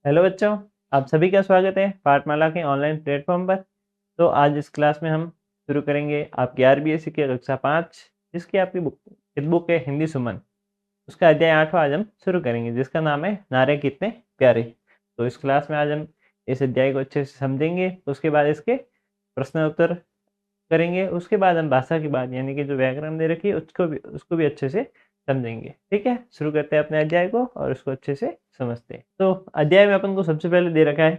Hello बच्चों, आप सभी का स्वागत है पाठमाला के ऑनलाइन प्लेटफॉर्म पर। तो आज इस क्लास में हम शुरू करेंगे आपकी आरबीएसई की कक्षा 5 जिसकी आपकी बुक है हिंदी सुमन। उसका अध्याय 8वां आज हम शुरू करेंगे जिसका नाम है नारे कितने प्यारे। तो इस क्लास में आज हम इस अध्याय को अच्छे से समझेंगे, उसके बाद इसके प्रश्न उत्तर करेंगे, उसके बाद हम भाषा की बात यानी कि जो व्याकरण दे रखी है उसको भी अच्छे से समझेंगे। ठीक है, शुरू करते हैं अपने अध्याय को और उसको अच्छे से समझते हैं। तो अध्याय में अपन को सबसे पहले दे रखा है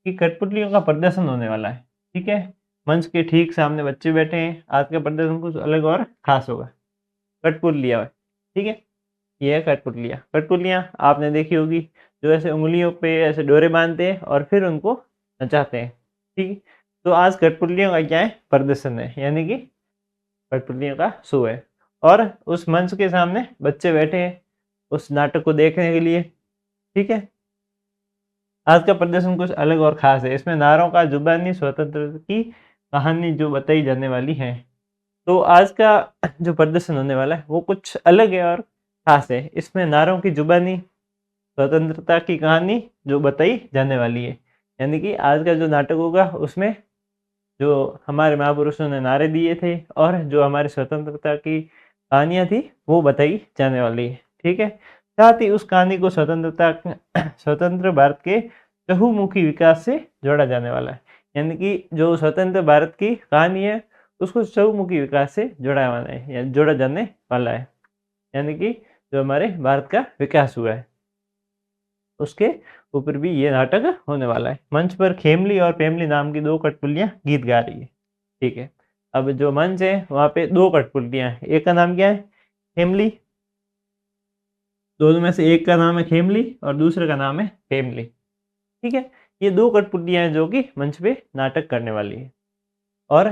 कि कठपुतलियों का प्रदर्शन होने वाला है। ठीक है, मंच के ठीक सामने बच्चे बैठे हैं। आज का प्रदर्शन कुछ अलग और खास होगा। कठपुतलियाँ, ठीक है, ये है कठपुतलियाँ। कठपुतलियाँ आपने देखी होगी, जो ऐसे उंगलियों पे ऐसे डोरे बांधते हैं और फिर उनको नचाते हैं। ठीक है, तो आज कठपुतलियों का क्या है, प्रदर्शन है, यानी कि कठपुतलियों का शो है। और उस मंच के सामने बच्चे बैठे हैं उस नाटक को देखने के लिए। ठीक है, आज का प्रदर्शन कुछ अलग और खास है। इसमें नारों का जुबानी स्वतंत्रता की कहानी जो बताई जाने वाली है। तो आज का जो प्रदर्शन होने वाला है वो कुछ अलग है और खास है। इसमें नारों की जुबानी स्वतंत्रता की कहानी जो बताई जाने वाली है, यानी कि आज का जो नाटक होगा उसमें जो हमारे महापुरुषों ने नारे दिए थे और जो हमारी स्वतंत्रता की कहानियाँ थी वो बताई जाने वाली है। ठीक है, साथ ही उस कहानी को स्वतंत्र भारत के चहुमुखी विकास से जोड़ा जाने वाला है, यानी कि जो स्वतंत्र भारत की कहानी है उसको चहुमुखी विकास से जोड़ा वाला है या जोड़ा जाने वाला है, यानी कि जो हमारे भारत का विकास हुआ है उसके ऊपर भी ये नाटक होने वाला है। मंच पर खेमली और पेमली नाम की दो कठपुतलियां गीत गा रही है। ठीक है, अब जो मंच है वहाँ पे दो कठपुतलियां हैं, एक का नाम क्या है, खेमली। दोनों में से एक का नाम है खेमली और दूसरे का नाम है पेमली। ठीक है, ये दो कठपुतलियां हैं जो कि मंच पे नाटक करने वाली है और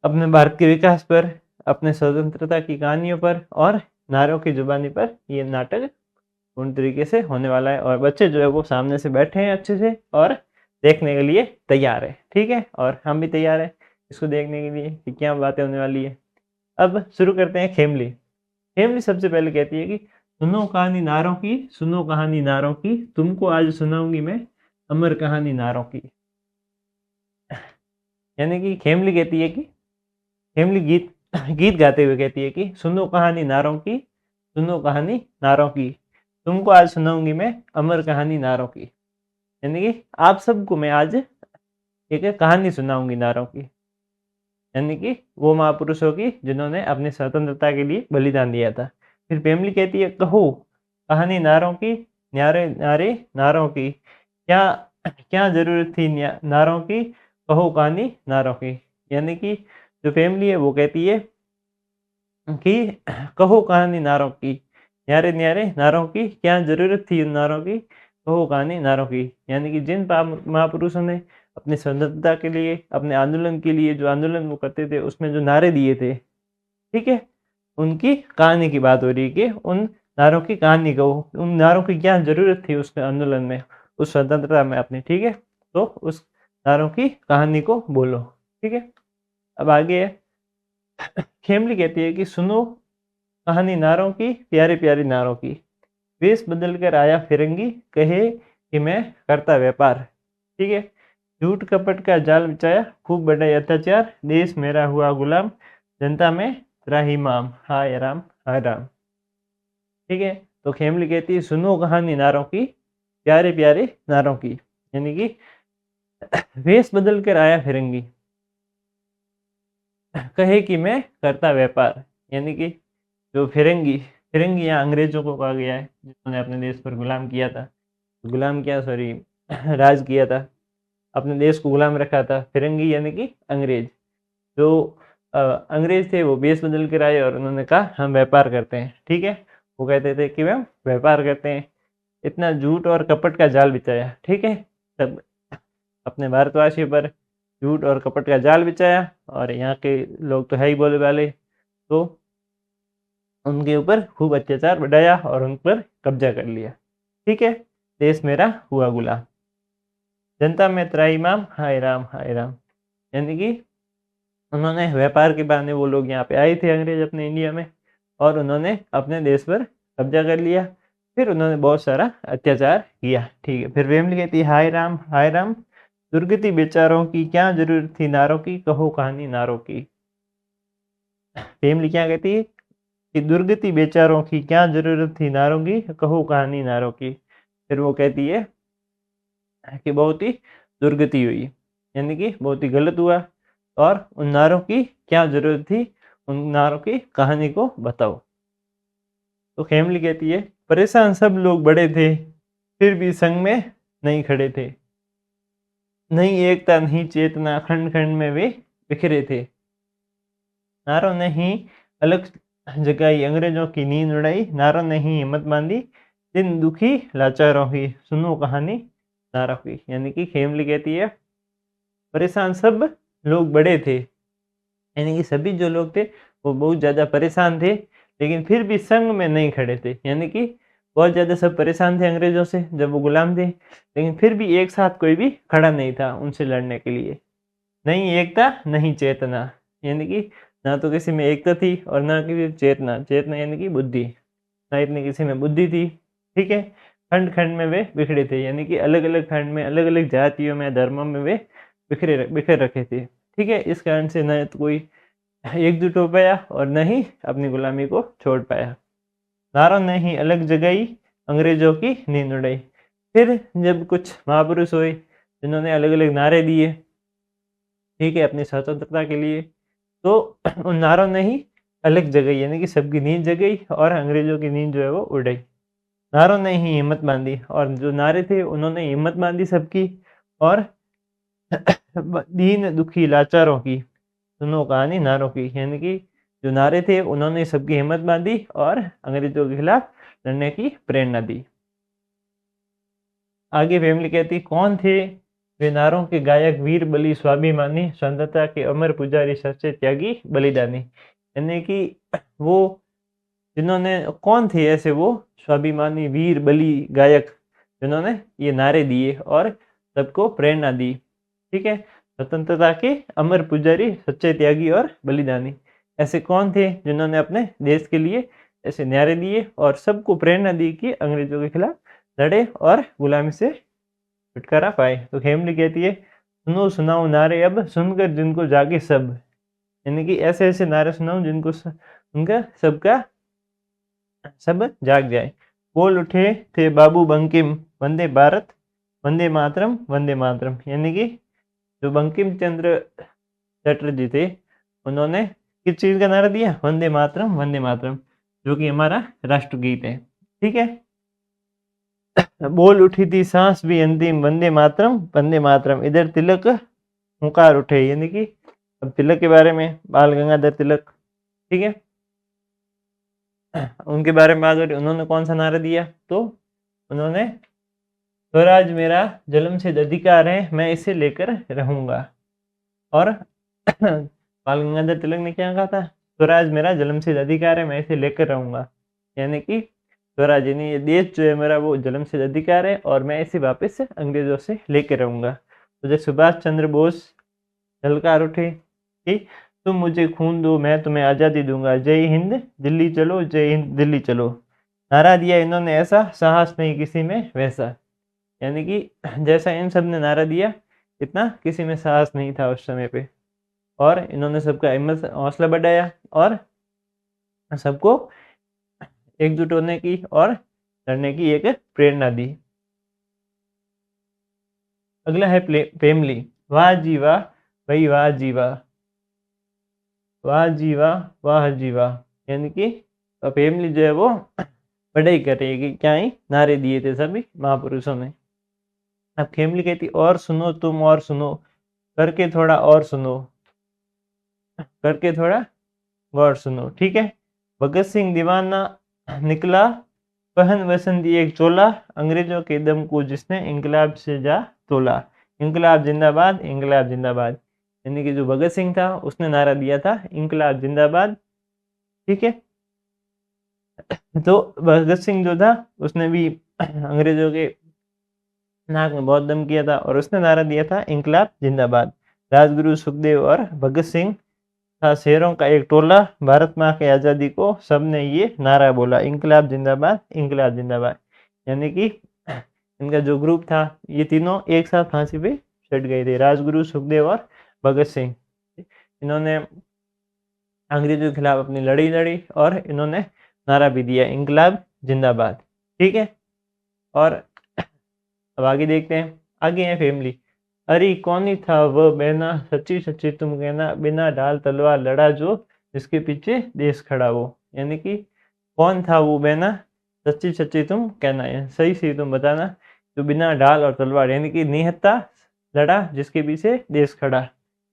अपने भारत के विकास पर, अपने स्वतंत्रता की कहानियों पर और नारों की जुबानी पर ये नाटक पूर्ण तरीके से होने वाला है। और बच्चे जो है वो सामने से बैठे हैं अच्छे से और देखने के लिए तैयार है। ठीक है, और हम भी तैयार हैं इसको देखने के लिए कि क्या बातें होने वाली है। अब शुरू करते हैं खेमली। खेमली सबसे पहले कहती है कि सुनो कहानी नारों की, सुनो कहानी नारों की, तुमको आज सुनाऊंगी मैं अमर कहानी नारों की। यानी कि खेमली कहती है कि खेमली गीत गीत गाते हुए कहती है कि सुनो कहानी नारों की, सुनो कहानी नारों की, तुमको आज सुनाऊंगी मैं अमर कहानी नारों की। यानी कि आप सबको मैं आज एक कहानी सुनाऊंगी नारों की, यानी कि वो महापुरुषों की जिन्होंने अपनी स्वतंत्रता के लिए बलिदान दिया था। फिर फैमिली कहती है कहो कहानी नारों की, न्यारे नारे नारों की, क्या क्या जरूरत थी नारों की, कहो कहानी नारों की। यानी कि जो फैमिली है वो कहती है कि कहो कहानी नारों की, न्यारे न्यारे नारों की, क्या जरूरत थी उन नारों की, कहो कहानी नारों की। यानी कि जिन महापुरुषों ने अपनी स्वतंत्रता के लिए, अपने आंदोलन के लिए जो आंदोलन वो करते थे उसमें जो नारे दिए थे, ठीक है, उनकी कहानी की बात हो रही है कि उन नारों की कहानी कहो, उन नारों की क्या जरूरत थी उस आंदोलन में, उस स्वतंत्रता में अपनी। ठीक है, तो उस नारों की कहानी को बोलो। ठीक है, अब आगे है खेमली कहती है कि सुनो कहानी नारों की, प्यारी प्यारी नारों की, वेश बदल कर आया फिरंगी, कहे कि मैं करता व्यापार। ठीक है, झूठ कपट का जाल बिछाया, खूब बढ़ाई अत्याचार, देश मेरा हुआ गुलाम, जनता में त्राहिमाम, हाय राम हाय राम। ठीक है, तो खेमली कहती है सुनो कहानी नारों की, प्यारे प्यारे नारों की, यानी कि वेश बदल कर आया फिरंगी, कहे कि मैं करता व्यापार। यानी कि जो फिरंगी, फिरंगी यहाँ अंग्रेजों को कहा गया है जिन्होंने अपने देश पर गुलाम किया था, गुलाम क्या सॉरी राज किया था, अपने देश को गुलाम रखा था। फिरंगी यानी कि अंग्रेज। जो अंग्रेज थे वो बेस बदल कर आए और उन्होंने कहा हम व्यापार करते हैं। ठीक है, वो कहते थे कि हम व्यापार करते हैं। इतना झूठ और कपट का जाल बिछाया। ठीक है, तब अपने भारतवासियों पर झूठ और कपट का जाल बिछाया और यहाँ के लोग तो है ही बोले वाले, तो उनके ऊपर खूब अत्याचार बढ़ाया और उन पर कब्जा कर लिया। ठीक है, देश मेरा हुआ गुलाम, जनता में त्राहिमाम, हाय राम हाय राम। यानी कि उन्होंने व्यापार के बहाने, वो लोग यहाँ पे आए थे अंग्रेज अपने इंडिया में और उन्होंने अपने देश पर कब्जा कर लिया। फिर उन्होंने बहुत सारा अत्याचार किया। ठीक है, फिर फैमिली कहती है हाय राम दुर्गति बेचारों की क्या जरूरत थी नारों की, कहो कहानी नारों की। फैमिली क्या कहती है कि दुर्गति बेचारों की क्या जरूरत थी नारों की, कहो कहानी नारों की। फिर वो कहती है कि बहुत ही दुर्गति हुई, यानी कि बहुत ही गलत हुआ, और उन नारों की क्या जरूरत थी, उन नारों की कहानी को बताओ। तो फैमिली कहती है परेशान सब लोग बड़े थे, फिर भी संग में नहीं खड़े थे, नहीं एकता नहीं चेतना, खंड खंड में वे बिखरे थे। नारों ने ही अलग जगाई अंग्रेजों की नींद उड़ाई, नारों ने ही हिम्मत बांधी दिन दुखी लाचारों की, सुनो कहानी नारों की। यानी कि फैमिली कहती है परेशान सब लोग बड़े थे, यानी कि सभी जो लोग थे वो बहुत ज़्यादा परेशान थे, लेकिन फिर भी संग में नहीं खड़े थे। यानी कि बहुत ज़्यादा सब परेशान थे अंग्रेज़ों से जब वो गुलाम थे, लेकिन फिर भी एक साथ कोई भी खड़ा नहीं था उनसे लड़ने के लिए। नहीं एकता नहीं चेतना, यानी कि ना तो किसी में एकता थी और ना किसी चेतना, चेतना यानी कि बुद्धि, ना इतनी किसी में बुद्धि थी। ठीक है, खंड खंड में वे बिखरे थे, यानी कि अलग अलग खंड में, अलग अलग जातियों में, धर्मों में वे बिखर रखे थे। ठीक है, इस कारण से न तो कोई एकजुट हो पाया और न ही अपनी गुलामी को छोड़ पाया। नारों ने ही अलग जगाई अंग्रेजों की नींद उड़ाई। फिर जब कुछ महापुरुष हुए जिन्होंने अलग अलग नारे दिए, ठीक है, अपनी स्वतंत्रता के लिए, तो उन नारों ने ही अलग जगाई, यानी कि सबकी नींद जगाई और अंग्रेजों की नींद जो है वो उड़ाई। नारों ने ही हिम्मत बांधी, और जो नारे थे उन्होंने हिम्मत बांधी सबकी, और दीन दुखी लाचारों की, सुनो कहानी नारों की। यानी कि जो नारे थे उन्होंने सबकी हिम्मत बांधी और अंग्रेजों के खिलाफ लड़ने की प्रेरणा दी। आगे फैमिली कहती कौन थे वे नारों के गायक, वीर बलि स्वाभिमानी, स्वतंत्रता के अमर पुजारी, सच्चे त्यागी बलिदानी। यानी कि वो जिन्होंने, कौन थे ऐसे वो स्वाभिमानी वीर बलि गायक जिन्होंने ये नारे दिए और सबको प्रेरणा दी। ठीक है, स्वतंत्रता के अमर पुजारी, सच्चे त्यागी और बलिदानी, ऐसे कौन थे जिन्होंने अपने देश के लिए ऐसे नारे दिए और सबको प्रेरणा दी कि अंग्रेजों के खिलाफ लड़े और गुलामी से छुटकारा पाए। तो फैमिली कहती है सुनो सुनाओ नारे अब, सुनकर जिनको जागे सब। यानी कि ऐसे ऐसे नारे सुनाओ जिनको उनका सबका सब जाग जाए। बोल उठे थे बाबू बंकिम, वंदे भारत वंदे मातरम वंदे मातरम। यानी कि जो बंकिम चंद्र चटर्जी थे उन्होंने किस चीज़ का नारा दिया, वंदे मातरम, जो कि हमारा राष्ट्रगीत है। ठीक है, बोल उठी थी सांस भी अंतिम, वंदे मातरम। इधर तिलक हुंकार उठे, यानी कि अब तिलक के बारे में, बाल गंगाधर तिलक, ठीक है, उनके बारे में बात हो रही। उन्होंने कौन सा नारा दिया, तो उन्होंने स्वराज मेरा जन्मसिद्ध अधिकार है, मैं इसे लेकर रहूंगा। और बाल गंगाधर तिलक ने क्या कहा था, स्वराज मेरा जन्मसिद्ध अधिकार है, मैं इसे लेकर रहूंगा। यानी कि स्वराज यानी ये देश जो है मेरा वो जन्मसिद्ध अधिकार है और मैं इसे वापस अंग्रेजों से लेकर रहूंगा। तो जब सुभाष चंद्र बोस झलकार उठे कि तुम मुझे खून दो मैं तुम्हें आज़ादी दूंगा, जय हिंद दिल्ली चलो, जय हिंद दिल्ली चलो, नारा दिया इन्होंने ऐसा, साहस नहीं किसी में वैसा। यानी कि जैसा इन सब ने नारा दिया इतना किसी में साहस नहीं था उस समय पे, और इन्होंने सबका हिम्मत हौसला बढ़ाया और सबको एकजुट होने की और लड़ने की एक प्रेरणा दी। अगला है फैमिली। वाह जी वाह भाई, वाह जी वाह, वाह जी वाह, वाह जी वाह। यानी कि फैमिली जो है वो बढ़ाई कर रही है कि क्या ही नारे दिए थे सभी महापुरुषों ने। अब फैमिली कहती और सुनो तुम और सुनो, करके थोड़ा और सुनो, करके थोड़ा गौर सुनो। ठीक है, भगत सिंह दीवाना निकला, पहन वसंती एक चोला, अंग्रेजों के दम को जिसने इंकलाब से जा तोला। इंकलाब जिंदाबाद, इंकलाब जिंदाबाद। यानी कि जो भगत सिंह था उसने नारा दिया था इंकलाब जिंदाबाद। ठीक है, तो भगत सिंह जो था उसने भी अंग्रेजों के नाक में बहुत दम किया था और उसने नारा दिया था इंकलाब जिंदाबाद। राजगुरु सुखदेव और भगत सिंह था शेरों का एक टोला, भारत माँ की आज़ादी को सबने ये नारा बोला, इंकलाब जिंदाबाद, इंकलाब जिंदाबाद। यानी कि इनका जो ग्रुप था ये तीनों एक साथ फांसी पे चढ़ गए थे, राजगुरु, सुखदेव और भगत सिंह। इन्होंने अंग्रेजों के खिलाफ अपनी लड़ी लड़ी और इन्होंने नारा भी दिया, इंकलाब जिंदाबाद। ठीक है, और अब आगे देखते हैं। आगे है फैमिली। अरे कौन ही था वह बहना, सच्ची सच्ची तुम कहना, बिना ढाल तलवार लड़ा जो, जिसके पीछे देश खड़ा वो। यानी कि कौन था वो बहना, सच्ची सच्ची तुम कहना, सही सही तुम बताना, जो बिना ढाल और तलवार यानी कि निहत्था लड़ा, जिसके पीछे देश खड़ा।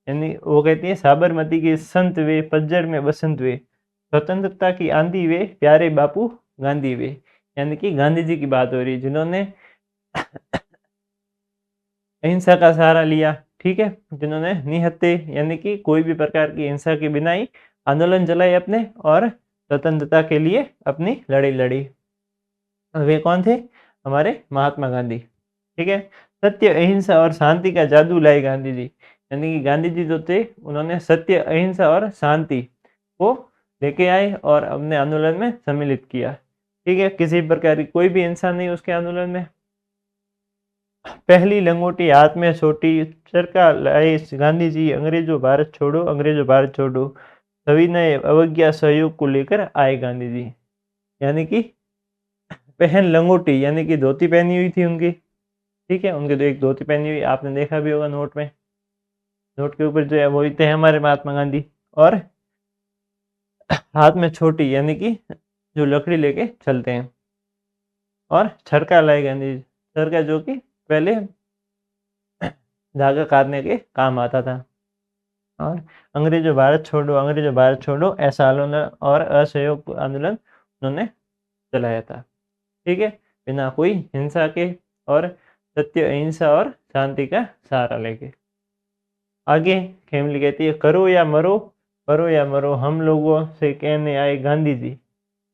यानी वो कहती है, साबरमती के संत वे, पतझड़ में बसंत वे, स्वतंत्रता की आंधी वे, प्यारे बापू गांधी वे। यानी कि गांधी जी की बात हो रही है, जिन्होंने अहिंसा का सहारा लिया। ठीक है, जिन्होंने निहत्थे यानी कि कोई भी प्रकार की हिंसा के बिना ही आंदोलन चलाए अपने, और स्वतंत्रता के लिए अपनी लड़ाई लड़ी। वे कौन थे? हमारे महात्मा गांधी। ठीक है, सत्य अहिंसा और शांति का जादू लाए गांधी जी। यानी कि गांधी जी जो थे उन्होंने सत्य अहिंसा और शांति को लेके आए और अपने आंदोलन में सम्मिलित किया। ठीक है, किसी प्रकार की कोई भी हिंसा नहीं उसके आंदोलन में। पहली लंगोटी हाथ में छोटी, चरखा लाए गांधी जी, अंग्रेजों भारत छोड़ो, अंग्रेजों भारत छोड़ो, सविनय अवज्ञा सहयोग को लेकर आए गांधी जी। यानी कि पहन लंगोटी यानी कि धोती पहनी हुई थी उनकी। ठीक है, उनके तो एक धोती पहनी हुई आपने देखा भी होगा नोट में, नोट के ऊपर जो है वो थे हमारे महात्मा गांधी। और हाथ में छोटी यानी कि जो लकड़ी लेके चलते हैं, और चरखा लाए गांधी जी, चरखा जो कि पहले धागा काटने के काम आता था। और अंग्रेजों भारत छोड़ो, अंग्रेजों भारत छोड़ो, ऐसा आंदोलन और असहयोग आंदोलन उन्होंने चलाया था। ठीक है, बिना कोई हिंसा के और सत्य अहिंसा और शांति का सहारा लेके। आगे फैमिली कहती है, करो या मरो, करो या मरो, हम लोगों से कहने आए गांधी जी।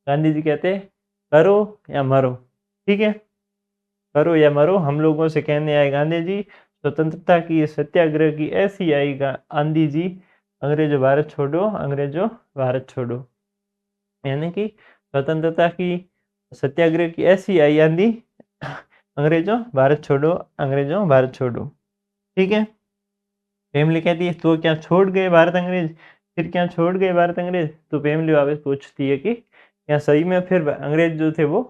गांधी जी कहते हैं करो या मरो। ठीक है, करो या मरो, हम लोगों से कहने आए गांधी जी, स्वतंत्रता की सत्याग्रह की ऐसी आएगा आंधी जी, अंग्रेजों भारत छोड़ो, अंग्रेजों भारत छोड़ो। यानी कि स्वतंत्रता की सत्याग्रह की ऐसी आई आंधी, अंग्रेजों भारत छोड़ो, अंग्रेजों भारत छोड़ो। ठीक है, फैमिली कहती है तो क्या छोड़ गए भारत अंग्रेज, फिर क्या छोड़ गए भारत अंग्रेज। तो फैमिली वापस पूछती है कि क्या सही में फिर अंग्रेज जो थे वो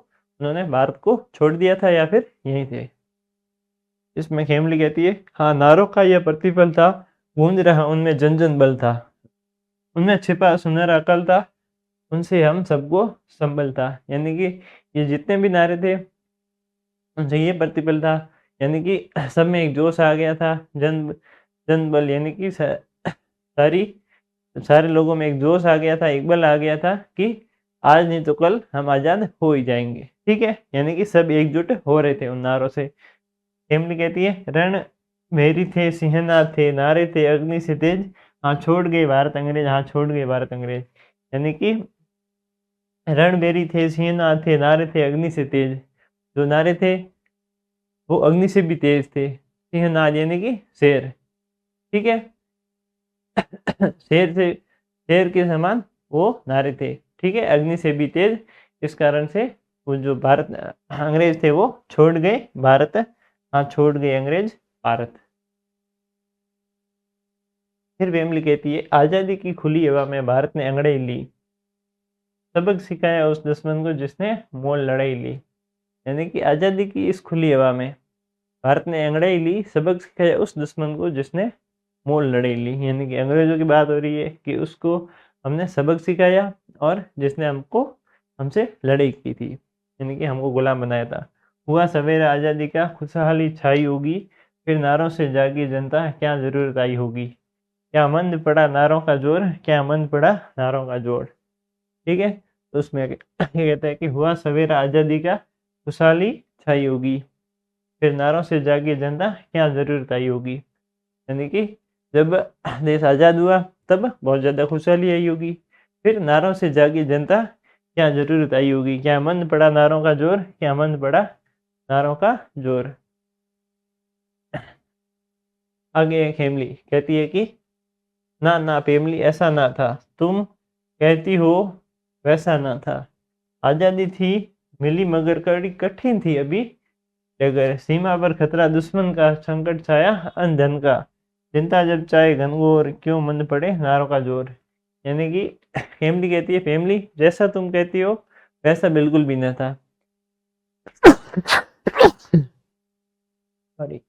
उन्होंने भारत को छोड़ दिया था या फिर यहीं थे। इसमें फैमिली कहती है हाँ, नारों का यह प्रतिफल था, गूंज रहा उनमें जन जन बल था, उनमें छिपा सुनहरा अकल था, उनसे हम सबको संबल था। यानी कि ये जितने भी नारे थे उनसे ये प्रतिफल था, यानी कि सब में एक जोश आ गया था, जन जन बल यानी कि सारी सारे लोगों में एक जोश आ गया था, एक बल आ गया था कि आज नहीं तो कल हम आज़ाद हो ही जाएंगे। ठीक है, यानी कि सब एकजुट हो रहे थे उन नारों से। फैमिली कहती है रण मेरी थे सिंहनाथ थे, नारे थे अग्नि से तेज, हाँ छोड़ गए भारत अंग्रेज, हाँ छोड़ गए भारत अंग्रेज। यानी कि रणबेरी थे, सिंहनाथ थे, नारे थे अग्नि से तेज। जो नारे थे वो अग्नि से भी तेज थे। सिंहनाद यानी कि शेर। ठीक है, शेर के समान वो नारे थे। ठीक है, अग्नि से भी तेज। इस कारण से वो जो भारत अंग्रेज थे वो छोड़ गए भारत, हाँ छोड़ गए अंग्रेज भारत। फिर फैमिली कहती है आज़ादी की खुली हवा में भारत ने अंग्रेज ली, सबक सिखाया उस दुश्मन को जिसने मोल लड़ाई ली। यानी कि आज़ादी की इस खुली हवा में भारत ने अंग्रेज ली, सबक सिखाया उस दुश्मन को जिसने मोल लड़ाई ली। यानी कि अंग्रेजों की बात हो रही है कि उसको हमने सबक सिखाया और जिसने हमसे लड़ाई की थी, यानी कि हमको गुलाम बनाया था। हुआ सवेरा आज़ादी का, खुशहाली छाई होगी, फिर नारों से जागी जनता, क्या ज़रूरत आई होगी, क्या मंद पड़ा नारों का जोर, क्या मंद पड़ा नारों का जोर। ठीक है, तो उसमें कहता है कि हुआ सवेरा आज़ादी का, खुशहाली छाई होगी, फिर नारों से जागी जनता, क्या ज़रूरत आई होगी। यानी कि जब देश आज़ाद हुआ तब बहुत ज़्यादा खुशहाली आई होगी, फिर नारों से जागी जनता, क्या ज़रूरत आई होगी, क्या मंद पड़ा नारों का जोर, क्या मंद पड़ा नारों का जोर। आगे फैमिली कहती है कि ना ना फैमिली ऐसा ना था, तुम कहती हो वैसा ना था, आज़ादी थी मिली मगर कड़ी कठिन थी अभी डगर, सीमा पर खतरा दुश्मन का, संकट छाया अनधन का, चिंता जब चाहे घनघोर, क्यों मंद पड़े नारों का जोर। यानी कि फैमिली कहती है, फैमिली जैसा तुम कहती हो वैसा बिल्कुल भी न था। सॉरी।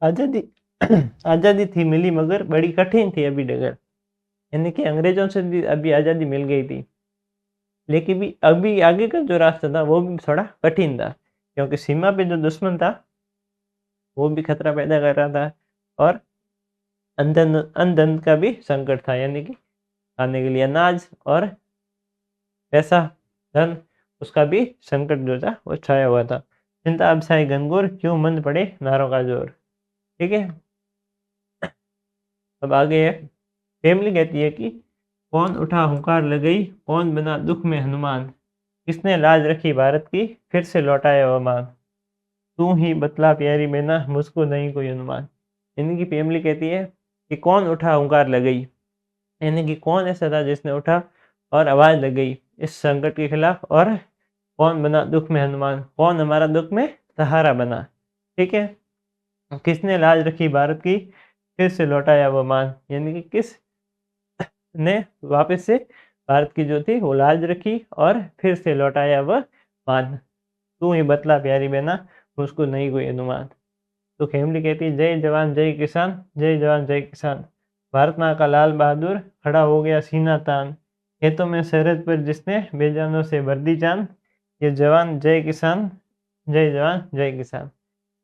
आजादी आजादी थी मिली मगर बड़ी कठिन थी अभी डगर, यानी कि अंग्रेजों से भी अभी आजादी मिल गई थी, लेकिन भी अभी आगे का जो रास्ता था वो भी थोड़ा कठिन था, क्योंकि सीमा पे जो दुश्मन था वो भी खतरा पैदा कर रहा था, और अंधन अंधन का भी संकट था, यानी कि खाने के लिए अनाज और पैसा, धन, उसका भी संकट जो था वो छाया हुआ था। चिंता अब छाई घनघोर, क्यों मंद पड़े नारों का जोर। ठीक है, अब आगे है। फैमिली कहती है कि कौन उठा हुंकार लगई, कौन बना दुख में हनुमान, किसने लाज रखी भारत की, फिर से लौटाया अवमान, तू ही बतला प्यारी मैना, मुझको नहीं कोई अनुमान। यानी कि फैमिली कहती है कि कौन उठा हुंकार लगई, यानी कि कौन ऐसा था जिसने उठा और आवाज लगाई इस संकट के खिलाफ, और कौन बना दुख में हनुमान, कौन हमारा दुख में सहारा बना। ठीक है, किसने लाज रखी भारत की, फिर से लौटाया वो मान, यानी कि किस ने वापस से भारत की जो थी वो लाज रखी और फिर से लौटाया वह मान, तू ही बतला प्यारी बहना, मुझको नहीं कोई अनुमान। तो फैमिली कहती है जय जवान जय किसान, जय जवान जय किसान, भारत माँ का लाल बहादुर खड़ा हो गया सीना तान, खेतों में सरहद पर जिसने बेजानों से भर दी जान, ये जवान जय किसान, जय जवान जय किसान।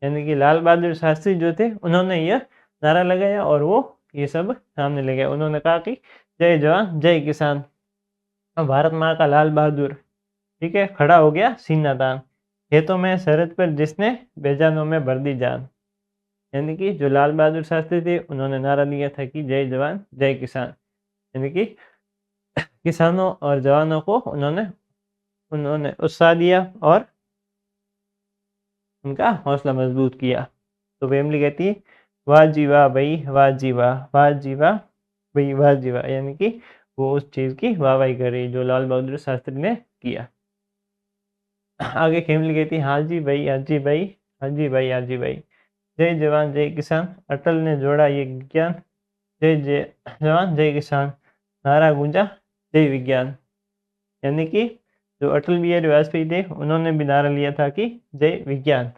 यानी कि लाल बहादुर शास्त्री जो थे उन्होंने यह नारा लगाया और वो ये सब सामने ले गए। उन्होंने कहा कि जय जवान जय किसान, और भारत माँ का लाल बहादुर, ठीक है, खड़ा हो गया सीना तान, खेतों में सरहद पर जिसने बेजानों में भर दी जान। यानी कि जो लाल बहादुर शास्त्री थे उन्होंने नारा दिया था कि जय जवान जय किसान, यानी कि किसानों और जवानों को उन्होंने उन्होंने उत्साह दिया और उनका हौसला मजबूत किया। तो फैमिली कहती है वाह जी वाह भाई, वाह जी वाह, वाह जी वाह भाई, वाह जी वाह, यानी कि वो उस चीज़ की वाहवाही कर रही जो लाल बहादुर शास्त्री ने किया। आगे फैमिली कहती है हाँ जी भाई, हाँ जी भाई, हाँ जी भाई, हाँ जी भाई, जय जवान जय किसान, अटल ने जोड़ा ये ज्ञान, जय जय जवान जय किसान, नारा गूंजा जय विज्ञान। यानी कि जो अटल बिहारी वाजपेयी थे उन्होंने भी नारा लिया था कि जय विज्ञान,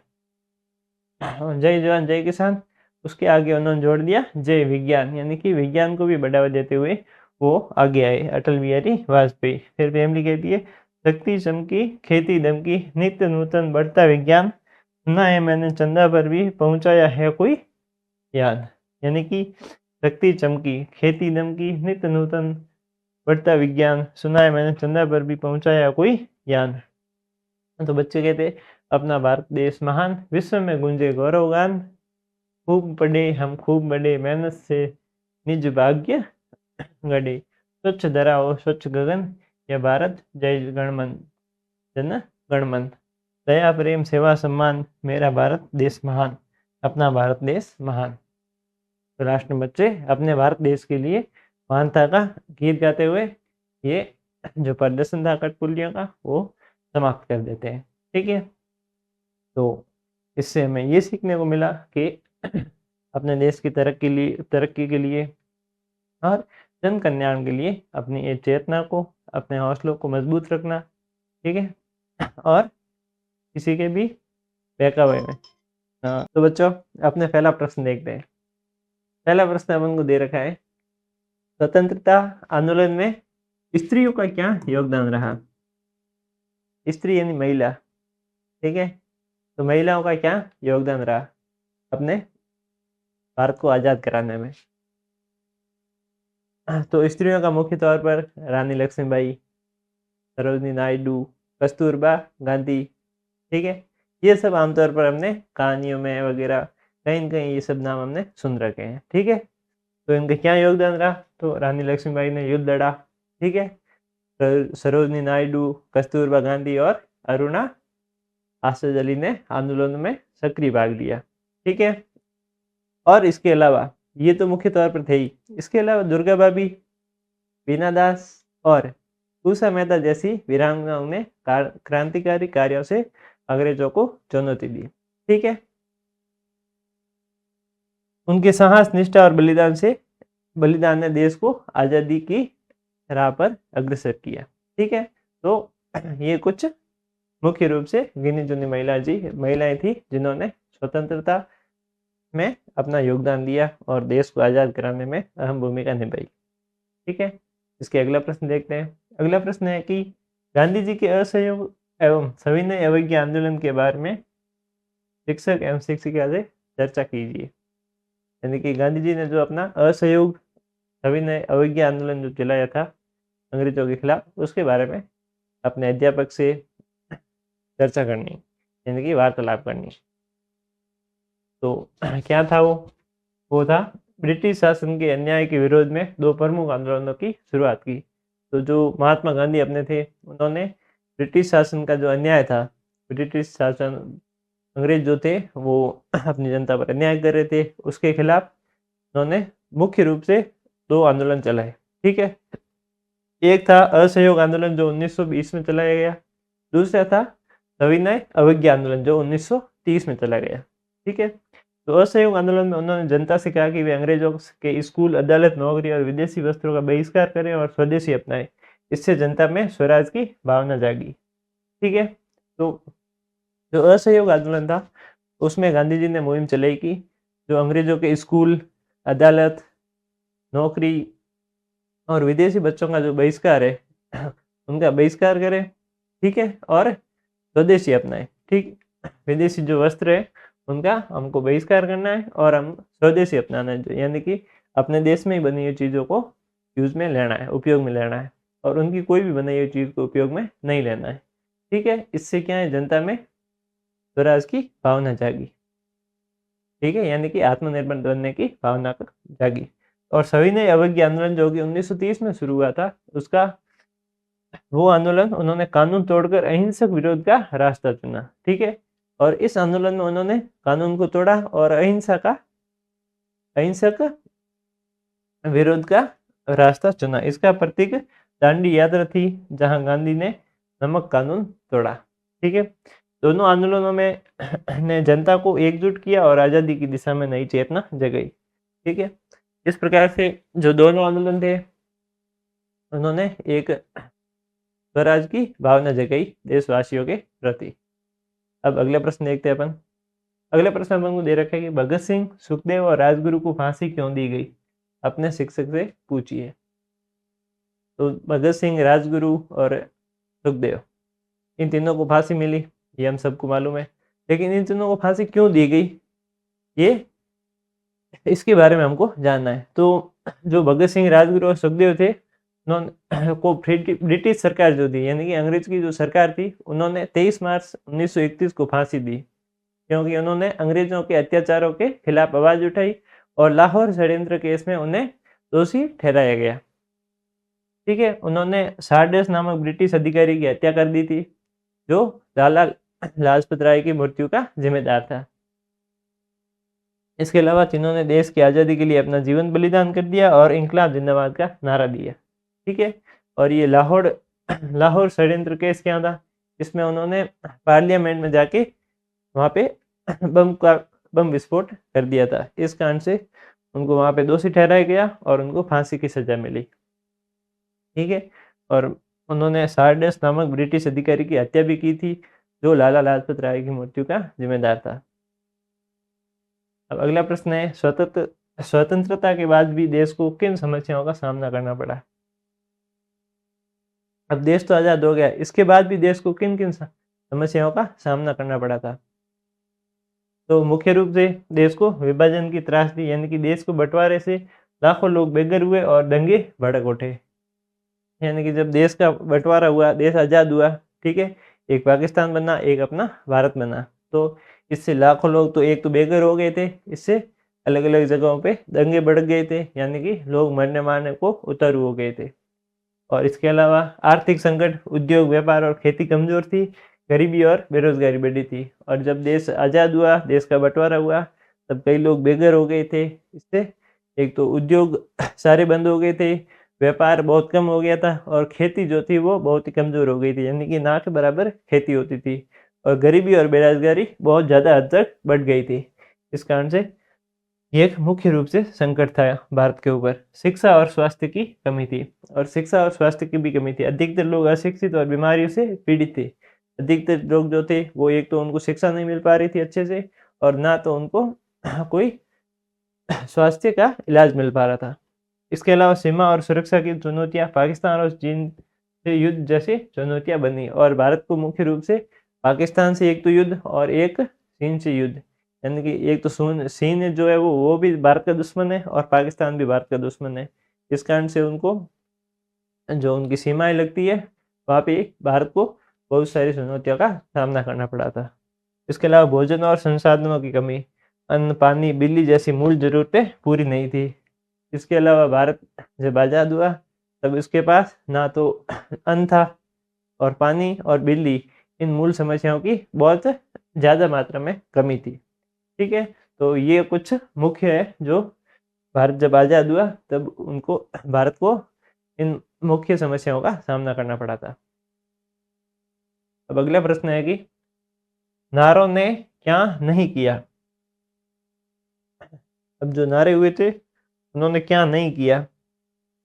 जय जवान जय किसान, उसके आगे उन्होंने जोड़ दिया जय विज्ञान, यानी कि विज्ञान को भी बढ़ावा देते हुए वो आगे आए अटल बिहारी वाजपेयी। फिर फैमिली कहती है शक्ति चमकी खेती दमकी, नित्य नूतन बढ़ता विज्ञान, सुना है मैंने चंदा पर भी पहुंचाया है कोई याद। यानी कि शक्ति चमकी, खेती दमकी, नित्य नूतन बढ़ता विज्ञान, सुना है मैंने चंदा पर भी पहुंचाया कोई यान। तो बच्चे कहते अपना भारत देश महान, विश्व में गूंजे गौरवगान, खूब पढ़े हम खूब बढ़े, मेहनत से निज भाग्य गढ़े, स्वच्छ धरा हो स्वच्छ गगन, यह भारत जय गणमन जन गणमन, दया प्रेम सेवा सम्मान, मेरा भारत देश महान, अपना भारत देश महान। तो राष्ट्र में बच्चे अपने भारत देश के लिए महानता का गीत गाते हुए ये जो प्रदर्शन था कठपुतलियों का वो समाप्त कर देते हैं। ठीक है, तो इससे हमें ये सीखने को मिला कि अपने देश की तरक्की के लिए और जन कल्याण के लिए अपनी ये चेतना को, अपने हौसलों को मजबूत रखना। ठीक है, और किसी के भी बहकावे में। तो बच्चों अपने पहला प्रश्न देखते हैं। पहला प्रश्न अपन को दे रखा है स्वतंत्रता आंदोलन में स्त्रियों का क्या योगदान रहा। स्त्री यानी महिला, ठीक है, तो महिलाओं का क्या योगदान रहा अपने भारत को आज़ाद कराने में। तो स्त्रियों का मुख्य तौर पर रानी लक्ष्मीबाई, सरोजनी नायडू, कस्तूरबा गांधी, ठीक है, ये सब आमतौर पर हमने कहानियों में वगैरह कहीं न कहीं ये सब नाम हमने सुन रखे हैं। ठीक है, तो इनका क्या योगदान रहा, तो रानी लक्ष्मीबाई ने युद्ध लड़ा, ठीक है, सरोजनी नायडू, कस्तूरबा गांधी और अरुणा आसद अली ने आंदोलन में सक्रिय भाग लिया। ठीक है, और इसके अलावा ये तो मुख्य तौर पर थे ही, इसके अलावा दुर्गा भाभी, बीना दास और उषा मेहता जैसी वीरांगनाओं ने क्रांतिकारी कार्यों से अंग्रेजों को चुनौती दी। ठीक है, उनके साहस, निष्ठा और बलिदान ने देश को आज़ादी की राह पर अग्रसर किया। ठीक है, तो ये कुछ मुख्य रूप से गिनी चुनी महिलाएं थी जिन्होंने स्वतंत्रता में अपना योगदान दिया और देश को आज़ाद कराने में अहम भूमिका निभाई। ठीक है, इसके अगला प्रश्न देखते हैं। अगला प्रश्न है कि गांधी जी के असहयोग एवं सविनय अवज्ञा आंदोलन के बारे में शिक्षक एवं शिक्षिका से चर्चा कीजिए। यानी कि गांधी जी ने जो अपना असहयोग सविनय अवज्ञा आंदोलन जो चलाया था अंग्रेजों के खिलाफ, उसके बारे में अपने अध्यापक से चर्चा करनी, यानी कि वार्तालाप करनी। तो क्या था वो था ब्रिटिश शासन के अन्याय के विरोध में दो प्रमुख आंदोलनों की शुरुआत की। तो जो महात्मा गांधी अपने थे, उन्होंने ब्रिटिश शासन का जो अन्याय था, ब्रिटिश शासन अंग्रेज जो थे वो अपनी जनता पर अन्याय कर रहे थे, उसके खिलाफ उन्होंने मुख्य रूप से दो आंदोलन चलाए। ठीक है, एक था असहयोग आंदोलन जो 1920 में चलाया गया, दूसरा था सविनय अवज्ञा आंदोलन जो 1930 में चला गया। ठीक है, तो असहयोग आंदोलन में उन्होंने जनता से कहा कि वे अंग्रेजों के स्कूल, अदालत, नौकरी और विदेशी वस्त्रों का बहिष्कार करें और स्वदेशी अपनाएं। इससे जनता में स्वराज की भावना जागी। ठीक है, तो जो असहयोग आंदोलन था उसमें गांधी जी ने मुहिम चलाई कि जो अंग्रेजों के स्कूल, अदालत, नौकरी और विदेशी बच्चों का जो बहिष्कार है उनका बहिष्कार करें। ठीक है, और स्वदेशी अपनाएं। ठीक, विदेशी जो वस्त्र है उनका हमको बहिष्कार करना है और हम स्वदेशी अपनाना है, यानी कि अपने देश में ही बनी हुई चीज़ों को यूज में लेना है, उपयोग में लेना है, और उनकी कोई भी बनाई हुई चीज़ को उपयोग में नहीं लेना है। ठीक है, इससे क्या है, जनता में स्वराज की भावना जागी। ठीक है, यानी कि आत्मनिर्भर बनने की भावना जागी। और सविनय अवज्ञा आंदोलन जो कि 1930 में शुरू हुआ था, उसका वो आंदोलन उन्होंने कानून तोड़कर अहिंसक विरोध का रास्ता चुना। ठीक है, और इस आंदोलन में उन्होंने कानून को तोड़ा और अहिंसक विरोध का रास्ता चुना। इसका प्रतीक दांडी यात्रा थी जहां गांधी ने नमक कानून तोड़ा। ठीक है, दोनों आंदोलनों में ने जनता को एकजुट किया और आज़ादी की दिशा में नई चेतना जगाई। ठीक है, इस प्रकार से जो दोनों आंदोलन थे उन्होंने एक स्वराज की भावना जगाई देशवासियों के प्रति। अब अगला प्रश्न देखते हैं अपन। अगला प्रश्न अपन को दे रखा है कि भगत सिंह, सुखदेव और राजगुरु को फांसी क्यों दी गई? अपने शिक्षक से पूछिए। तो भगत सिंह, राजगुरु और सुखदेव, इन तीनों को फांसी मिली, ये हम सबको मालूम है, लेकिन इन तीनों को फांसी क्यों दी गई, ये इसके बारे में हमको जानना है। तो जो भगत सिंह, राजगुरु और सुखदेव थे, उन्होंने को ब्रिटिश सरकार जो थी, यानी कि अंग्रेज की जो सरकार थी, उन्होंने 23 मार्च 1931 को फांसी दी, क्योंकि उन्होंने अंग्रेजों के अत्याचारों के खिलाफ आवाज उठाई और लाहौर षड्यंत्र केस में उन्हें दोषी ठहराया गया। ठीक है, उन्होंने सारडेस नामक ब्रिटिश अधिकारी की हत्या कर दी थी, जो लाला लाजपत राय की मृत्यु का जिम्मेदार था। इसके अलावा तीनों ने देश की आज़ादी के लिए अपना जीवन बलिदान कर दिया और इंकलाब जिंदाबाद का नारा दिया। ठीक है, और ये लाहौर षड्यंत्र केस क्या था, इसमें उन्होंने पार्लियामेंट में जाके वहाँ पे बम विस्फोट कर दिया था। इस कारण से उनको वहाँ पे दोषी ठहराया गया और उनको फांसी की सजा मिली। ठीक है, और उन्होंने सारडेस नामक ब्रिटिश अधिकारी की हत्या भी की थी, जो लाला लाजपत राय की मृत्यु का जिम्मेदार था। अब अगला प्रश्न है, स्वतंत्रता के बाद भी देश को किन समस्याओं का सामना करना पड़ा? अब देश तो आज़ाद हो गया, इसके बाद भी देश को किन किन समस्याओं का सामना करना पड़ा था? तो मुख्य रूप से देश को विभाजन की त्रासदी, यानी कि देश को बंटवारे से लाखों लोग बेघर हुए और दंगे भड़क उठे। यानी कि जब देश का बंटवारा हुआ, देश आज़ाद हुआ, ठीक है, एक पाकिस्तान बना, एक अपना भारत बना, तो इससे लाखों लोग तो एक तो बेघर हो गए थे, इससे अलग अलग जगहों पे दंगे बढ़ गए थे, यानी कि लोग मरने मारने को उतारू हो गए थे। और इसके अलावा आर्थिक संकट, उद्योग, व्यापार और खेती कमजोर थी, गरीबी और बेरोजगारी बढ़ी थी। और जब देश आज़ाद हुआ, देश का बंटवारा हुआ, तब कई लोग बेघर हो गए थे। इससे एक तो उद्योग सारे बंद हो गए थे, व्यापार बहुत कम हो गया था और खेती जो थी वो बहुत ही कमज़ोर हो गई थी, यानी कि ना के बराबर खेती होती थी और गरीबी और बेरोज़गारी बहुत ज़्यादा हद तक बढ़ गई थी। इस कारण से ये एक मुख्य रूप से संकट था भारत के ऊपर। शिक्षा और स्वास्थ्य की कमी थी और शिक्षा और स्वास्थ्य की भी कमी थी। अधिकतर लोग अशिक्षित और बीमारियों से पीड़ित थे। अधिकतर लोग जो थे वो एक तो उनको शिक्षा नहीं मिल पा रही थी अच्छे से और ना तो उनको कोई स्वास्थ्य का इलाज मिल पा रहा था। इसके अलावा सीमा और सुरक्षा की चुनौतियाँ, पाकिस्तान और चीन से युद्ध जैसी चुनौतियाँ बनी और भारत को मुख्य रूप से पाकिस्तान से एक तो युद्ध और एक चीन से युद्ध, यानी कि एक तो चीन जो है वो भी भारत का दुश्मन है और पाकिस्तान भी भारत का दुश्मन है। इस कारण से उनको जो उनकी सीमाएं लगती है वहाँ पे भारत को बहुत सारी चुनौतियों का सामना करना पड़ा था। इसके अलावा भोजन और संसाधनों की कमी, अन्न, पानी, बिजली जैसी मूल ज़रूरतें पूरी नहीं थी। इसके अलावा भारत जब आज़ाद हुआ तब उसके पास ना तो अन्न था और पानी और बिजली, इन मूल समस्याओं की बहुत ज़्यादा मात्रा में कमी थी। ठीक है, तो ये कुछ मुख्य है जो भारत जब आज़ाद हुआ तब उनको भारत को इन मुख्य समस्याओं का सामना करना पड़ा था। अब अगला प्रश्न है कि नारों ने क्या नहीं किया। अब जो नारे हुए थे उन्होंने क्या नहीं किया।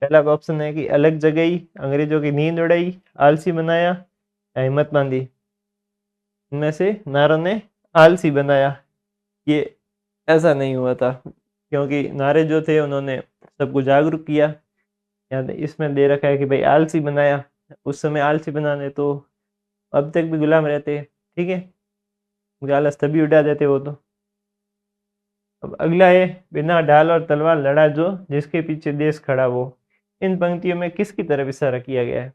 पहला ऑप्शन है कि अलग जगही, अंग्रेजों की नींद उड़ाई, आलसी बनाया या हिम्मत बांधी। इनमें से नारों ने आलसी बनाया, ये ऐसा नहीं हुआ था क्योंकि नारे जो थे उन्होंने सबको जागरूक किया। यहाँ इसमें दे रखा है कि भाई आलसी बनाया, उस समय आलसी बनाने तो अब तक भी गुलाम रहते। ठीक है, उनके आलस तभी उड़ा देते वो तो। अब अगला है बिना ढाल और तलवार लड़ा जो, जिसके पीछे देश खड़ा वो। इन पंक्तियों में किसकी तरफ इशारा किया गया है।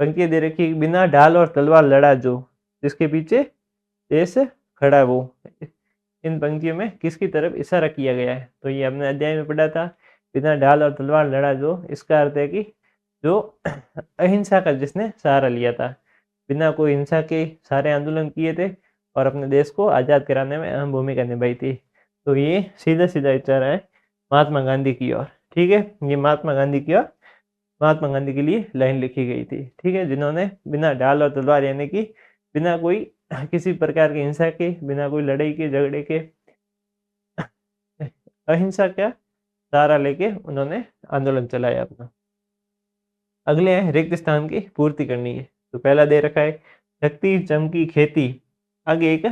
पंक्तियां दे रखी बिना ढाल और तलवार लड़ा जो, जिसके पीछे देश खड़ा वो। इन पंक्तियों में किसकी तरफ इशारा किया गया है। तो ये हमने अध्याय में पढ़ा था, बिना ढाल और तलवार लड़ा जो, इसका अर्थ है कि जो अहिंसा का जिसने सहारा लिया था, बिना कोई हिंसा के सारे आंदोलन किए थे और अपने देश को आज़ाद कराने में अहम भूमिका निभाई थी। तो ये सीधा सीधा इशारा है महात्मा गांधी की ओर। ठीक है, ये महात्मा गांधी की ओर, महात्मा गांधी के लिए लाइन लिखी गई थी। ठीक है, जिन्होंने बिना ढाल और तलवार यानी कि बिना कोई किसी प्रकार की हिंसा के, बिना कोई लड़ाई के, झगड़े के, अहिंसा का सहारा लेके उन्होंने आंदोलन चलाया अपना। अगले हैं रिक्त स्थान की पूर्ति करनी है। तो पहला दे रखा है शक्ति, चमकी, खेती। आगे एक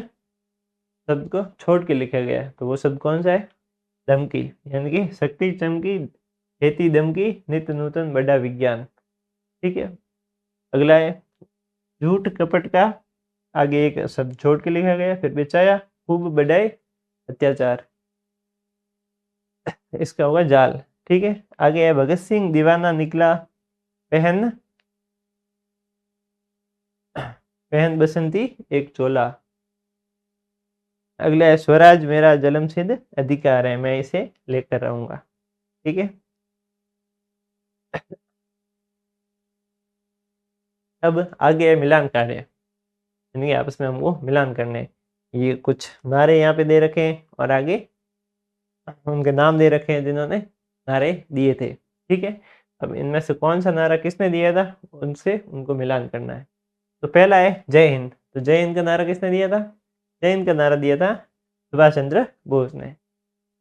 शब्द को छोड़ के लिखा गया है, तो वो शब्द कौन सा है। धमकी, यानी कि शक्ति, चमकी, खेती, धमकी, नित्य नूतन बड़ा विज्ञान। ठीक है, अगला है झूठ कपट का। आगे एक शब्द छोड़ के लिखा गया, फिर बेचाया, खूब बढ़ाए, अत्याचार, इसका होगा जाल। ठीक है, आगे है भगत सिंह दीवाना निकला, पहन पहन बसंती एक चोला। अगला है स्वराज मेरा जन्मसिद्ध अधिकार है, मैं इसे लेकर रहूंगा। ठीक है, अब आगे है मिलान कार्य, यानी आपस में हमको मिलान करने। ये कुछ नारे यहाँ पे दे रखे हैं और आगे उनके नाम दे रखे हैं जिन्होंने नारे दिए थे। ठीक है, अब इनमें से कौन सा नारा किसने दिया था, उनसे उनको मिलान करना है। तो पहला है जय हिंद। तो जय हिंद का नारा किसने दिया था। जय हिंद का नारा दिया था सुभाष चंद्र बोस ने।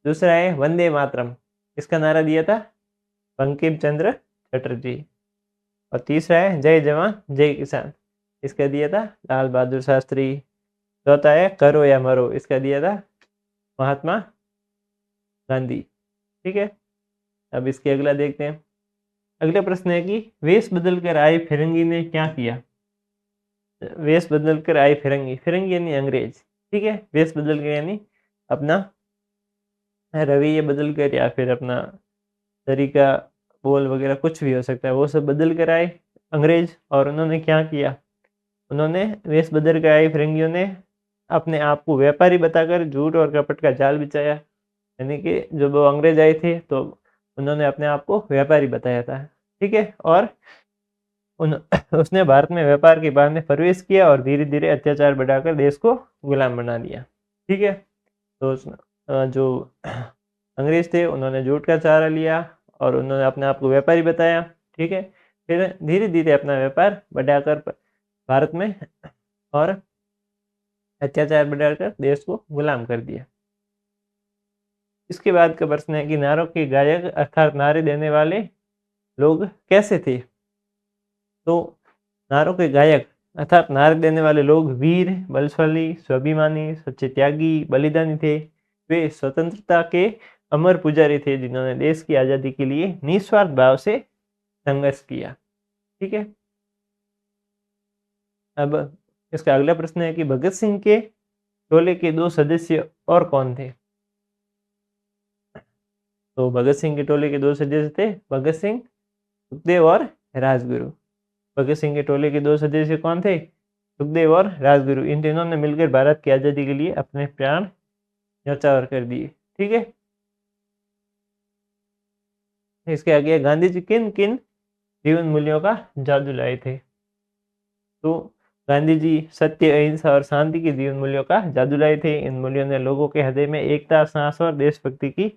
दूसरा है वंदे मातरम, इसका नारा दिया था बंकिम चंद्र चटर्जी। और तीसरा है जय जवान जय किसान, इसका दिया था लाल बहादुर शास्त्री। चौथा है करो या मरो, इसका दिया था महात्मा गांधी। ठीक है, अब इसके अगला देखते हैं। अगला प्रश्न है कि वेश बदल कर आए फिरंगी ने क्या किया। वेश बदल कर आए फिरंगी, फिरंगी यानी अंग्रेज। ठीक है, वेश बदल कर यानी अपना रवैया बदल कर या फिर अपना तरीका, बोल वगैरह कुछ भी हो सकता है, वो सब बदल कर आए अंग्रेज। और उन्होंने क्या किया, उन्होंने वेश बदल कर आए फिरंगियों ने अपने आप को व्यापारी बताकर झूठ और कपट का जाल बिछाया। यानी कि जब वो अंग्रेज आए थे तो उन्होंने अपने आप को व्यापारी बताया था। ठीक है, और उसने भारत में व्यापार के बहाने प्रवेश किया और धीरे धीरे अत्याचार बढ़ाकर देश को गुलाम बना दिया। ठीक है, तो जो अंग्रेज थे उन्होंने झूठ का सहारा लिया और उन्होंने अपने आप को व्यापारी बताया। ठीक है, फिर धीरे धीरे अपना व्यापार बढ़ाकर भारत में और अत्याचार बढ़ाकर देश को गुलाम कर दिया। इसके बाद का प्रश्न है कि नारों के गायक अर्थात नारे देने वाले लोग कैसे थे? तो नारों के गायक अर्थात नारे देने वाले लोग वीर, बलशाली, स्वाभिमानी, सच्चे त्यागी, बलिदानी थे। वे स्वतंत्रता के अमर पुजारी थे जिन्होंने देश की आज़ादी के लिए निस्वार्थ भाव से संघर्ष किया। ठीक है, अब इसका अगला प्रश्न है कि भगत सिंह के टोले के 2 सदस्य और कौन थे? तो भगत सिंह के टोले के 2 सदस्य थे भगत सिंह, सुखदेव और राजगुरु। भगत सिंह के टोले के 2 सदस्य कौन थे? सुखदेव और राजगुरु। इन तीनों ने मिलकर भारत की आज़ादी के लिए अपने प्राण न्यौछावर कर दिए। ठीक है, इसके आगे गांधी जी किन किन जीवन मूल्यों का जादू लाए थे? तो गांधी जी सत्य, अहिंसा और शांति के जीवन मूल्यों का जादू लाए थे। इन मूल्यों ने लोगों के हृदय में एकता, साहस और देशभक्ति की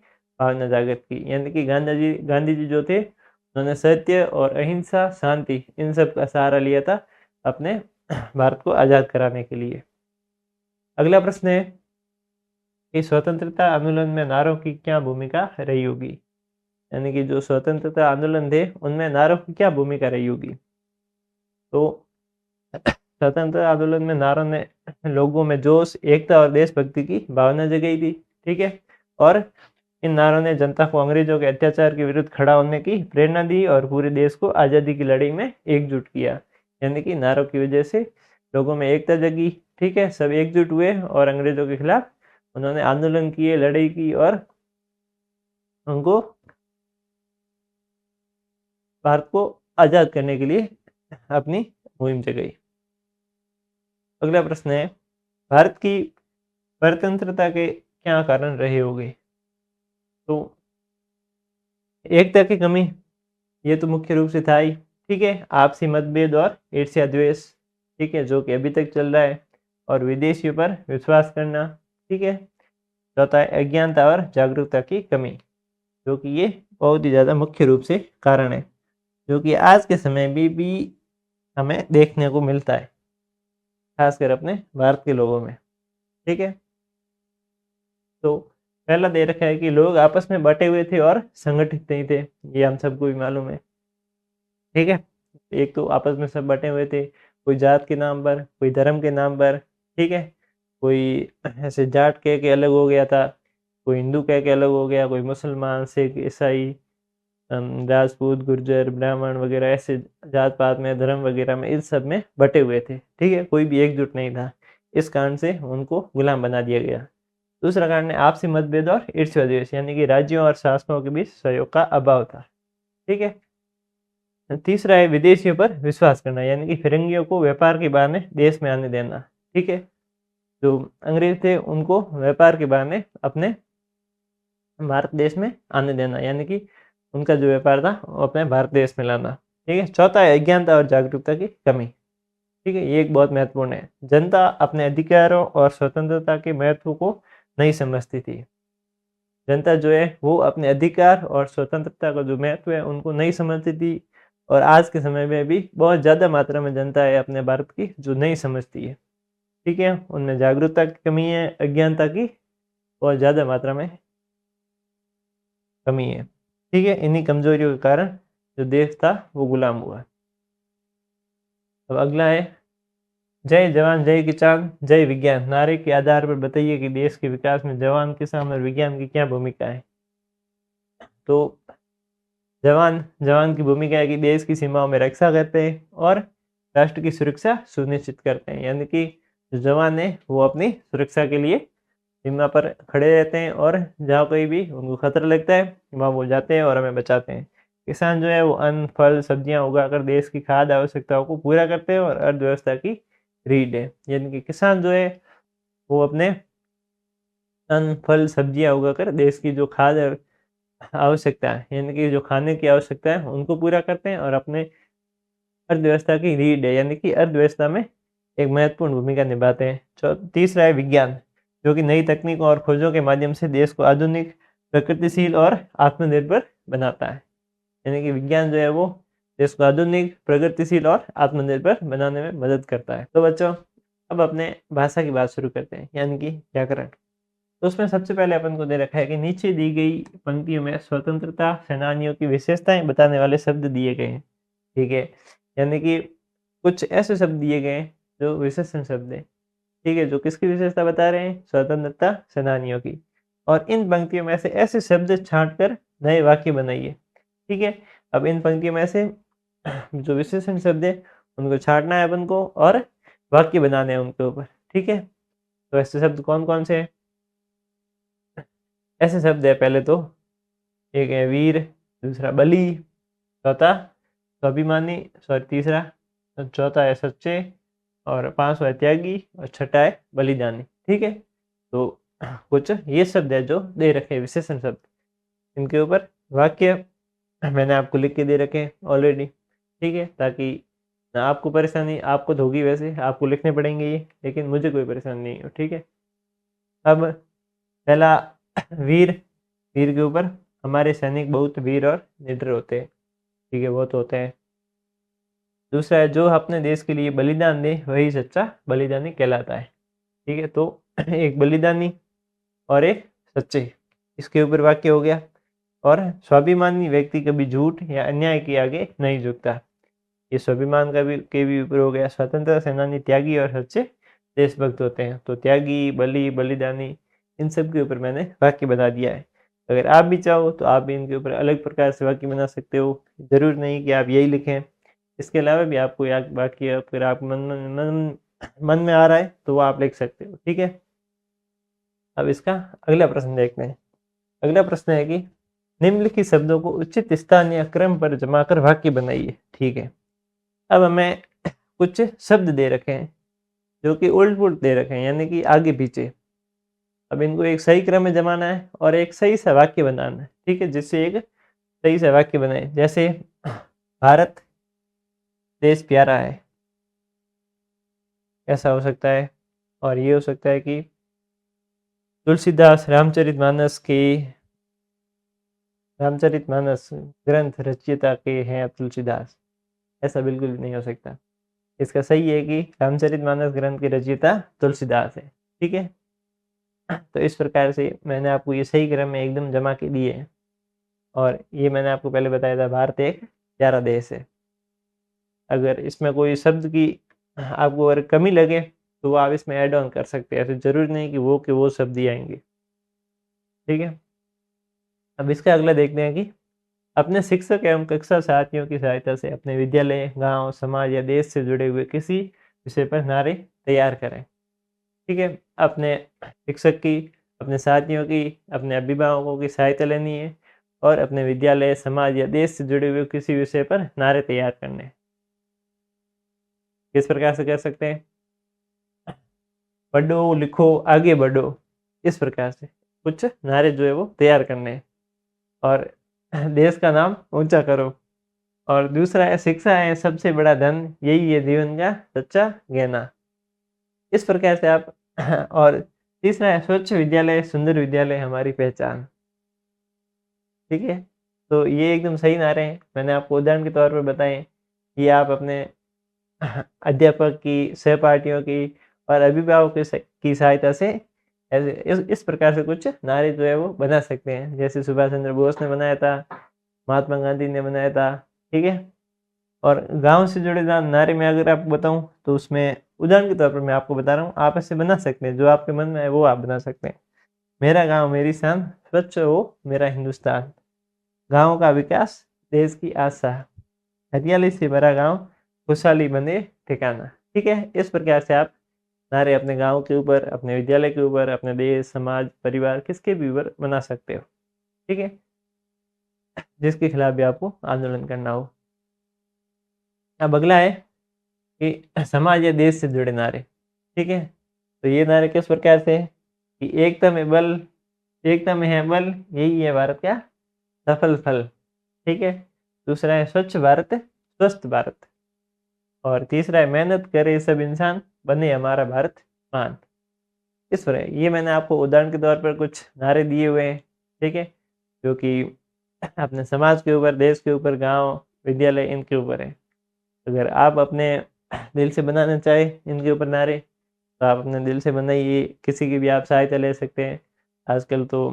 भावना जागृत की। यानी कि गांधी जी जो थे उन्होंने सत्य और अहिंसा, शांति इन सब का सहारा लिया था अपने भारत को आज़ाद कराने के लिए। अगला प्रश्न है कि स्वतंत्रता आंदोलन में नारों की क्या भूमिका रही होगी? यानी कि जो स्वतंत्रता आंदोलन थे उनमें नारों की क्या भूमिका रही होगी? तो स्वतंत्रता आंदोलन में नारों ने लोगों में जोश, एकता और देशभक्ति की भावना जगाई थी। ठीक है, और इन नारों ने जनता को अंग्रेजों के अत्याचार के विरुद्ध खड़ा होने की प्रेरणा दी और पूरे देश को आज़ादी की लड़ाई में एकजुट किया। यानी कि नारों की वजह से लोगों में एकता जगी। ठीक है, सब एकजुट हुए और अंग्रेजों के खिलाफ उन्होंने आंदोलन किए, लड़ाई की और उनको भारत को आज़ाद करने के लिए अपनी मुहिम चलाई। अगला प्रश्न है भारत की स्वतंत्रता के क्या कारण रहे होंगे? तो एकता की कमी, ये तो मुख्य रूप से था ही। ठीक है, आपसी मतभेद और ईर्ष्या द्वेष, ठीक है, जो कि अभी तक चल रहा है, और विदेशियों पर विश्वास करना। ठीक है, चौथा है अज्ञानता और जागरूकता की कमी, जो कि ये बहुत ही ज़्यादा मुख्य रूप से कारण है, जो कि आज के समय में भी हमें देखने को मिलता है, खासकर अपने भारत के लोगों में। ठीक है, तो पहला दे रखा है कि लोग आपस में बटे हुए थे और संगठित नहीं थे, ये हम सबको भी मालूम है। ठीक है, एक तो आपस में सब बटे हुए थे, कोई जात के नाम पर, कोई धर्म के नाम पर। ठीक है, कोई ऐसे जाट कह के अलग हो गया था, कोई हिंदू कह के अलग हो गया, कोई मुसलमान, सिख, ईसाई, राजपूत, गुर्जर, ब्राह्मण वगैरह ऐसे जात पात में, धर्म वगैरह में, इस सब में बटे हुए थे। ठीक है, कोई भी एकजुट नहीं था, इस कारण से उनको गुलाम बना दिया गया। दूसरा कारण है आपसी मतभेद और ईर्ष्या द्वेष, यानी कि राज्यों और शासकों के बीच सहयोग का अभाव था। ठीक है, तीसरा है विदेशियों पर विश्वास करना, यानी कि फिरंगियों को व्यापार के बहाने देश में आने देना। ठीक है, जो अंग्रेज थे उनको व्यापार के बहाने अपने भारत देश में आने देना, यानी कि उनका जो व्यापार था वो अपने भारत देश में लाना। ठीक है, चौथा है अज्ञानता और जागरूकता की कमी। ठीक है, ये एक बहुत महत्वपूर्ण है। जनता अपने अधिकारों और स्वतंत्रता के महत्व को नहीं समझती थी। जनता जो है वो अपने अधिकार और स्वतंत्रता का जो महत्व है उनको नहीं समझती थी, और आज के समय में भी बहुत ज़्यादा मात्रा में जनता है अपने भारत की जो नहीं समझती है। ठीक है, उनमें जागरूकता की कमी है, अज्ञानता की बहुत ज़्यादा मात्रा में कमी है। ठीक है, इन्हीं कमजोरियों के कारण जो देश था वो गुलाम हुआ। अब अगला है जय जवान जय किसान जय विज्ञान नारे के आधार पर बताइए कि देश के विकास में जवान, किसान और विज्ञान की क्या भूमिका है? तो जवान की भूमिका है कि देश की सीमाओं में रक्षा करते हैं और राष्ट्र की सुरक्षा सुनिश्चित करते हैं। यानी कि जो जवान है वो अपनी सुरक्षा के लिए सीमा पर खड़े रहते हैं, और जहाँ कोई भी उनको खतरा लगता है वहाँ वो जाते हैं और हमें बचाते हैं। किसान जो है वो अन्न, फल, सब्जियाँ उगाकर देश की खाद्य आवश्यकताओं को पूरा करते हैं और अर्थव्यवस्था की रीढ़ है। यानी कि किसान जो है वो अपने अन्न, फल, सब्जियाँ उगाकर देश की जो खाद्य आवश्यकता है, यानी कि जो खाने की आवश्यकता है उनको पूरा करते हैं और अपने अर्थव्यवस्था की रीढ़ है, यानी कि अर्थव्यवस्था में एक महत्वपूर्ण भूमिका निभाते हैं। तीसरा है विज्ञान, जो कि नई तकनीकों और खोजों के माध्यम से देश को आधुनिक, प्रगतिशील और आत्मनिर्भर बनाता है। यानी कि विज्ञान जो है वो देश को आधुनिक, प्रगतिशील और आत्मनिर्भर बनाने में मदद करता है। तो बच्चों, अब अपने भाषा की बात शुरू करते हैं, यानी कि व्याकरण। तो उसमें सबसे पहले अपन को दे रखा है कि नीचे दी गई पंक्तियों में स्वतंत्रता सेनानियों की विशेषताएं बताने वाले शब्द दिए गए हैं। ठीक है, यानी कि कुछ ऐसे शब्द दिए गए हैं जो विशेषण शब्द है। ठीक है, जो किसकी विशेषता बता रहे हैं? स्वतंत्रता सेनानियों की। और इन पंक्तियों में से ऐसे शब्द छांट कर नए वाक्य बनाइए। ठीक है, अब इन पंक्तियों में से जो विशेषण शब्द है उनको छांटना है अपन को और वाक्य बनाने हैं उनके ऊपर। ठीक है, तो ऐसे शब्द कौन कौन से हैं? ऐसे शब्द है, पहले तो एक है वीर, दूसरा बलि, चौथा स्वाभिमानी, सॉरी तीसरा, चौथा है सच्चे, और पांचवा है त्यागी, और छठा है बलिदानी। ठीक है, तो कुछ ये शब्द है जो दे रखे हैं विशेषण शब्द, इनके ऊपर वाक्य मैंने आपको लिख के दे रखे हैं ऑलरेडी। ठीक है, ताकि ना आपको परेशानी, आपको तो होगी वैसे, आपको लिखने पड़ेंगे ये, लेकिन मुझे कोई परेशानी नहीं हो। ठीक है, अब पहला वीर। वीर के ऊपर हमारे सैनिक बहुत वीर और निडर होते हैं। ठीक है, बहुत होते हैं। दूसरा है जो अपने देश के लिए बलिदान दे वही सच्चा बलिदानी कहलाता है। ठीक है, तो एक बलिदानी और एक सच्चे, इसके ऊपर वाक्य हो गया। और स्वाभिमानी व्यक्ति कभी झूठ या अन्याय के आगे नहीं झुकता, ये स्वाभिमान का भी के भी ऊपर हो गया। स्वतंत्रता सेनानी त्यागी और सच्चे देशभक्त होते हैं, तो त्यागी, बलि, बलिदानी, इन सब के ऊपर मैंने वाक्य बना दिया है। अगर आप भी चाहो तो आप भी इनके ऊपर अलग प्रकार से वाक्य बना सकते हो, जरूर नहीं कि आप यही लिखें। इसके अलावा भी आपको या वाक्य अगर आप मन में आ रहा है तो वो आप लिख सकते हो। ठीक है, अब इसका अगला प्रश्न देखते हैं। अगला प्रश्न है कि निम्नलिखित शब्दों को उचित स्थान या क्रम पर जमा कर वाक्य बनाइए। ठीक है, अब हमें कुछ शब्द दे रखे हैं जो कि उल्ट पुल्ट दे रखे हैं, यानी कि आगे पीछे। अब इनको एक सही क्रम में जमाना है और एक सही सा वाक्य बनाना है। ठीक है, जिससे एक सही सा वाक्य बने, जैसे भारत देश प्यारा है, ऐसा हो सकता है। और ये हो सकता है कि तुलसीदास रामचरितमानस ग्रंथ रचयिता के हैं तुलसीदास, ऐसा बिल्कुल भी नहीं हो सकता। इसका सही है कि रामचरितमानस ग्रंथ के रचयिता तुलसीदास है। ठीक है, तो इस प्रकार से मैंने आपको ये सही क्रम में एकदम जमा के दिए हैं। और ये मैंने आपको पहले बताया था, भारत एक प्यारा देश है। अगर इसमें कोई शब्द की आपको अगर कमी लगे तो आप इसमें ऐड ऑन कर सकते हैं, ऐसे जरूरी नहीं कि वो शब्द ही आएंगे। ठीक है, अब इसका अगला देखते हैं कि अपने शिक्षक एवं कक्षा साथियों की सहायता से अपने विद्यालय, गांव, समाज या देश से जुड़े हुए किसी विषय पर नारे तैयार करें। ठीक है, अपने शिक्षक की, अपने साथियों की, अपने अभिभावकों की सहायता लेनी है और अपने विद्यालय, समाज या देश से जुड़े हुए किसी विषय पर नारे तैयार करने हैं। किस प्रकार से कर सकते हैं? पढ़ो, लिखो, आगे बढ़ो, इस प्रकार से कुछ नारे जो है वो तैयार करने हैं। और देश का नाम ऊंचा करो। और दूसरा है शिक्षा है सबसे बड़ा धन, यही है जीवन का सच्चा गहना, इस प्रकार से आप और तीसरा है स्वच्छ विद्यालय सुंदर विद्यालय हमारी पहचान। ठीक है, तो ये एकदम सही नारे हैं, मैंने आपको उदाहरण के तौर पर बताए। ये आप अपने अध्यापक की, सहपाठियों की और अभिभावकों की सहायता से ऐसे इस प्रकार से कुछ नारे जो है वो बना सकते हैं, जैसे सुभाष चंद्र बोस ने बनाया था, महात्मा गांधी ने बनाया था। ठीक है, और गांव से जुड़े नारे में अगर आपको बताऊं तो उसमें उदाहरण के तौर पर मैं आपको बता रहा हूँ, आप ऐसे बना सकते हैं, जो आपके मन में है वो आप बना सकते हैं। मेरा गांव मेरी शान, स्वच्छ हो मेरा हिंदुस्तान, गांव का विकास देश की आशा, हरियाली से भरा गांव खुशहाली बने ठिकाना। ठीक है, इस प्रकार से आप नारे अपने गांव के ऊपर, अपने विद्यालय के ऊपर, अपने देश, समाज, परिवार, किसके भी ऊपर बना सकते हो। ठीक है, जिसके खिलाफ भी आपको आंदोलन करना हो। अब अगला है कि समाज या देश से जुड़े नारे। ठीक है, तो ये नारे किस प्रकार से है कि एकता में बल, एकता में है बल, यही है भारत का सफल फल। ठीक है, दूसरा है स्वच्छ भारत स्वस्थ भारत, और तीसरा है मेहनत करे सब इंसान बने हमारा भारत महान। इस तरह ये मैंने आपको उदाहरण के तौर पर कुछ नारे दिए हुए हैं। ठीक है, जो कि अपने समाज के ऊपर, देश के ऊपर, गांव, विद्यालय, इनके ऊपर है। अगर आप अपने दिल से बनाना चाहें इनके ऊपर नारे, तो आप अपने दिल से बनाइए। किसी की भी आप सहायता ले सकते हैं। आजकल तो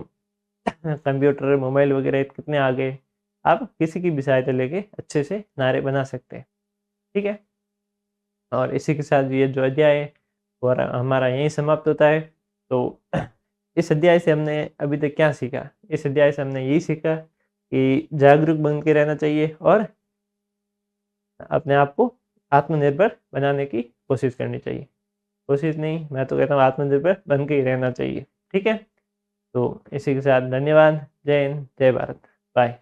कंप्यूटर, मोबाइल वगैरह कितने आ गए, आप किसी की भी सहायता लेके अच्छे से नारे बना सकते हैं। ठीक है, और इसी के साथ ये जो अध्याय है और हमारा यहीं समाप्त होता है। तो इस अध्याय से हमने अभी तक क्या सीखा? इस अध्याय से हमने यही सीखा कि जागरूक बन के रहना चाहिए और अपने आप को आत्मनिर्भर बनाने की कोशिश करनी चाहिए। कोशिश नहीं, मैं तो कहता हूँ आत्मनिर्भर बन के ही रहना चाहिए। ठीक है, तो इसी के साथ धन्यवाद। जय हिंद, जय भारत, बाय।